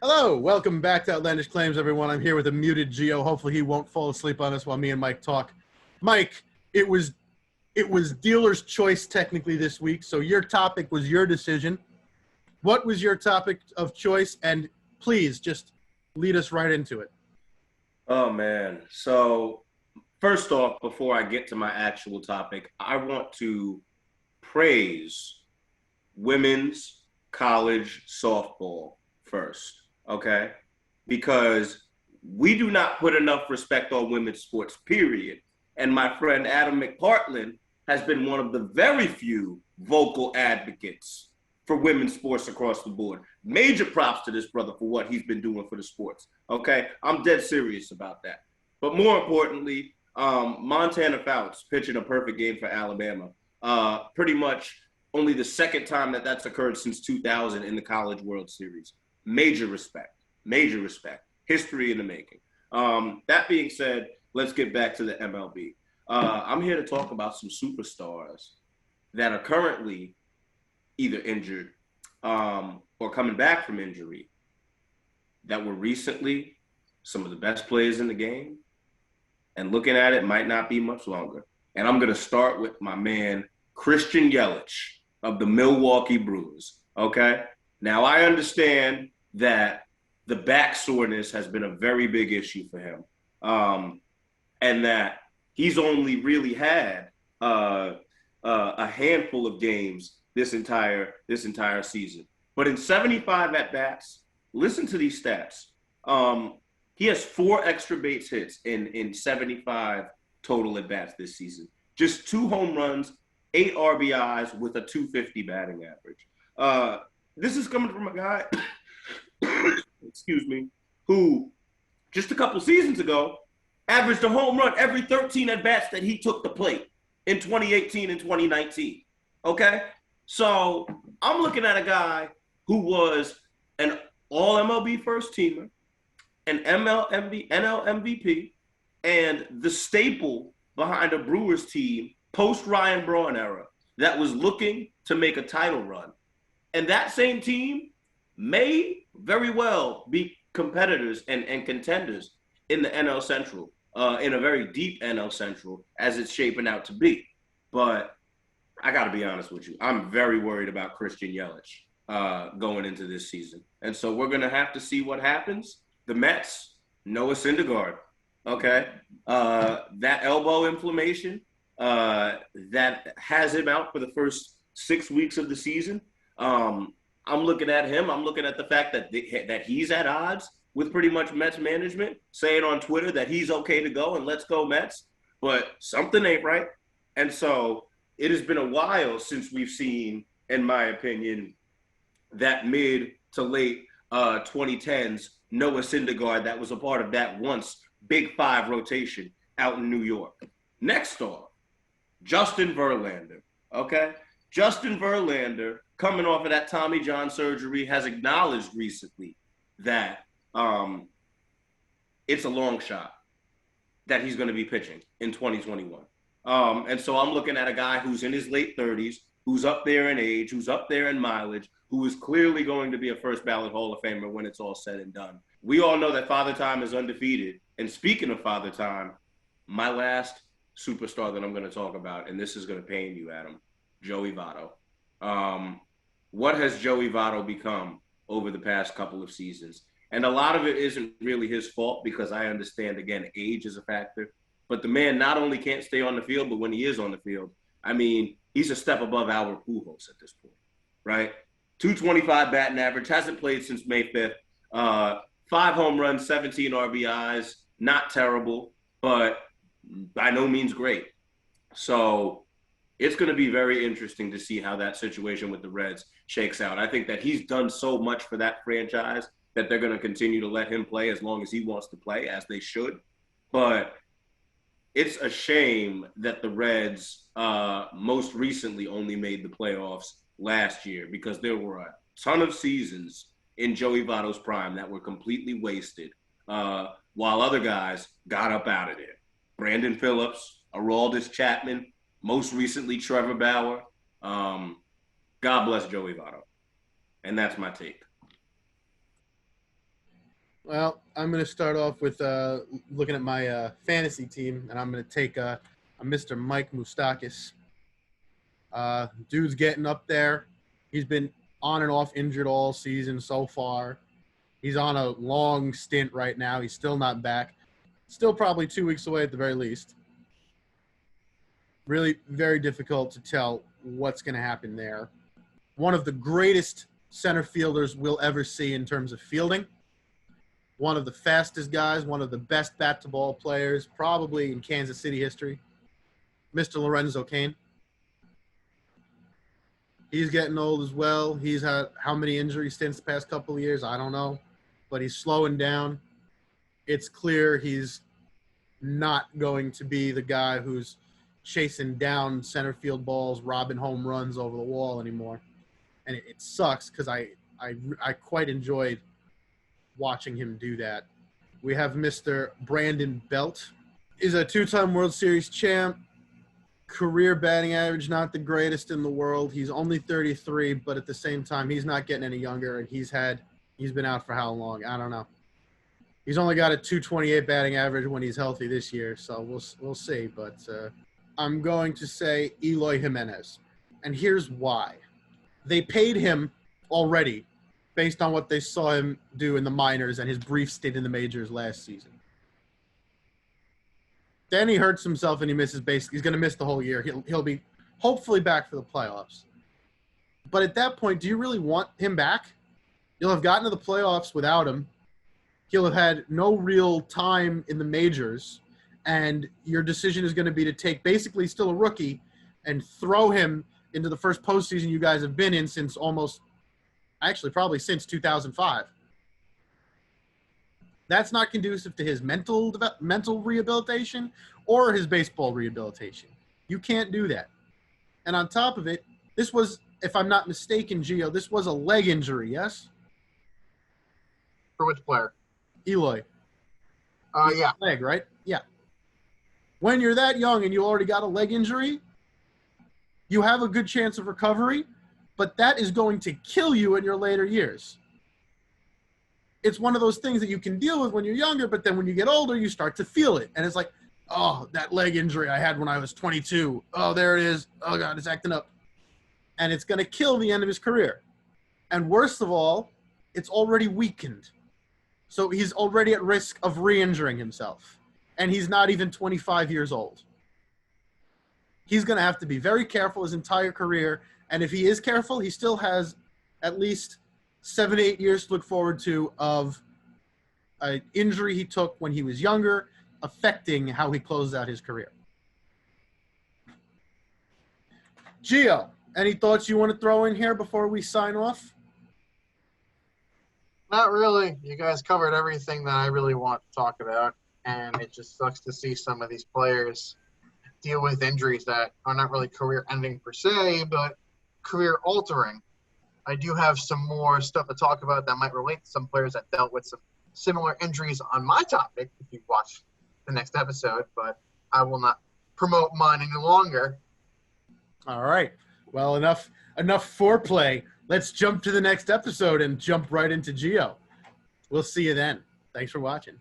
Hello, welcome back to Outlandish Claims, everyone. I'm here with a muted Geo. Hopefully, he won't fall asleep on us while me and Mike talk. Mike, it was dealer's choice technically this week, so your topic was your decision. What was your topic of choice? And please just lead us right into it. Oh man. So first off, before I get to my actual topic, I want to praise women's college softball first, okay? Because we do not put enough respect on women's sports, period. And my friend Adam McPartland has been one of the very few vocal advocates for women's sports across the board. Major props to this brother for what he's been doing for the sports. Okay, I'm dead serious about that. But more importantly, Montana Fouts pitching a perfect game for Alabama. Pretty much only the second time that that's occurred since 2000 in the College World Series. Major respect. Major respect. History in the making. That being said, let's get back to the MLB. I'm here to talk about some superstars that are currently either injured or coming back from injury that were recently some of the best players in the game, and looking at it might not be much longer. And I'm going to start with my man, Christian Yelich of the Milwaukee Brewers. Okay. Now, I understand that the back soreness has been a very big issue for him, and that he's only really had a handful of games this entire season. But in 75 at bats, listen to these stats. He has 4 extra base hits in 75 total at bats this season. Just 2 home runs, 8 RBIs with a 250 batting average. This is coming from a guy, excuse me, who just a couple seasons ago averaged a home run every 13 at bats that he took the plate in 2018 and 2019. Okay? So I'm looking at a guy who was an all MLB first teamer, an NL MVP, and the staple behind a Brewers team post Ryan Braun era that was looking to make a title run. And that same team may very well be competitors and contenders in the NL Central, in a very deep NL Central as it's shaping out to be. But I got to be honest with you. I'm very worried about Christian Yelich going into this season. And so we're going to have to see what happens. The Mets, Noah Syndergaard, okay? That elbow inflammation that has him out for the first 6 weeks of the season. I'm looking at him. I'm looking at the fact that he's at odds with pretty much Mets management, saying on Twitter that he's okay to go and let's go Mets. But something ain't right. And so it has been a while since we've seen, in my opinion, that mid to late 2010s Noah Syndergaard that was a part of that once Big Five rotation out in New York. Next off, Justin Verlander. Okay? Justin Verlander, coming off of that Tommy John surgery, has acknowledged recently that it's a long shot that he's going to be pitching in 2021. And so I'm looking at a guy who's in his late 30s, who's up there in age, who's up there in mileage, who is clearly going to be a first ballot Hall of Famer when it's all said and done. We all know that Father Time is undefeated. And speaking of Father Time, my last superstar that I'm going to talk about, and this is going to pain you, Adam, Joey Votto. What has Joey Votto become over the past couple of seasons? And a lot of it isn't really his fault because I understand, again, age is a factor. But the man not only can't stay on the field, but when he is on the field, I mean, he's a step above Albert Pujols at this point, right? 225 batting average, hasn't played since May 5th. 5 home runs, 17 RBIs, not terrible, but by no means great. So it's going to be very interesting to see how that situation with the Reds shakes out. I think that he's done so much for that franchise that they're going to continue to let him play as long as he wants to play, as they should. But it's a shame that the Reds most recently only made the playoffs last year because there were a ton of seasons in Joey Votto's prime that were completely wasted while other guys got up out of there. Brandon Phillips, Aroldis Chapman, most recently Trevor Bauer. God bless Joey Votto. And that's my take. Well, I'm going to start off with looking at my fantasy team, and I'm going to take a Mr. Mike Moustakis. Dude's getting up there. He's been on and off injured all season so far. He's on a long stint right now. He's still not back. Still probably 2 weeks away at the very least. Really very difficult to tell what's going to happen there. One of the greatest center fielders we'll ever see in terms of fielding. One of the fastest guys, one of the best bat-to-ball players probably in Kansas City history, Mr. Lorenzo Cain. He's getting old as well. He's had how many injury stints the past couple of years? I don't know. But he's slowing down. It's clear he's not going to be the guy who's chasing down center field balls, robbing home runs over the wall anymore. And it sucks because I quite enjoyed watching him do that. We have Mr. Brandon Belt. He's a two-time World Series champ. Career batting average, not the greatest in the world. He's only 33, but at the same time, he's not getting any younger, and he's been out for how long? I don't know. He's only got a 228 batting average when he's healthy this year, so we'll see. But I'm going to say Eloy Jimenez, and here's why. They paid him already based on what they saw him do in the minors and his brief stint in the majors last season. Then he hurts himself and he misses basically. He's going to miss the whole year. He'll be hopefully back for the playoffs. But at that point, do you really want him back? You'll have gotten to the playoffs without him. He'll have had no real time in the majors. And your decision is going to be to take basically still a rookie and throw him into the first postseason you guys have been in since probably since 2005. That's not conducive to his mental rehabilitation or his baseball rehabilitation. You can't do that. And on top of it, this was, if I'm not mistaken, Gio, this was a leg injury, yes? For which player? Eloy. Yeah. Leg, right? Yeah. When you're that young and you already got a leg injury, you have a good chance of recovery, but that is going to kill you in your later years. It's one of those things that you can deal with when you're younger, but then when you get older, you start to feel it. And it's like, oh, that leg injury I had when I was 22. Oh, there it is. Oh, God, it's acting up. And it's going to kill the end of his career. And worst of all, it's already weakened. So he's already at risk of re-injuring himself. And he's not even 25 years old. He's going to have to be very careful his entire career. And if he is careful, he still has at least 7 to 8 years to look forward to of an injury he took when he was younger, affecting how he closes out his career. Gio, any thoughts you want to throw in here before we sign off? Not really. You guys covered everything that I really want to talk about, and it just sucks to see some of these players deal with injuries that are not really career-ending per se, but career-altering. I do have some more stuff to talk about that might relate to some players that dealt with some similar injuries on my topic if you watch the next episode, but I will not promote mine any longer. All right. Well, enough foreplay. Let's jump to the next episode and jump right into Gio. We'll see you then. Thanks for watching.